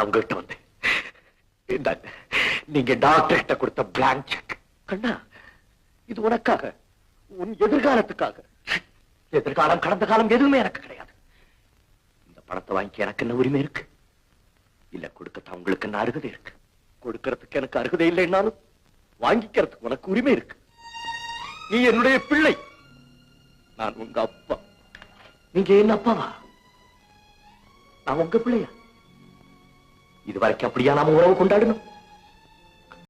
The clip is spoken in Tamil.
நான் உங்ககிட்ட வந்தேன். நீங்க டாக்டர் கிட்ட கொடுத்த பிளாங்க் செக். கண்ணா, இது உனக்காக, உன் எதிர்காலத்துக்காக. எதிர்காலம் கடந்த காலம் எதுவுமே எனக்கு கிடையாது. இந்த பணத்தை வாங்கி எனக்கு என்ன உரிமை இருக்கு? இல்ல கொடுக்கத்தான் உங்களுக்கு என்ன அருகதை இருக்கு? கொடுக்கறதுக்கு எனக்கு அருகதை இல்லைன்னாலும் வாங்கிக்கிறதுக்கு உனக்கு உரிமை இருக்கு. நீ என்னுடைய பிள்ளை, நான் உங்க அப்பா. நீங்க என்ன அப்பாவா? நான் உங்க பிள்ளையா? இதுவரைக்கும் அப்படியா நாம உறவு கொண்டாடணும்?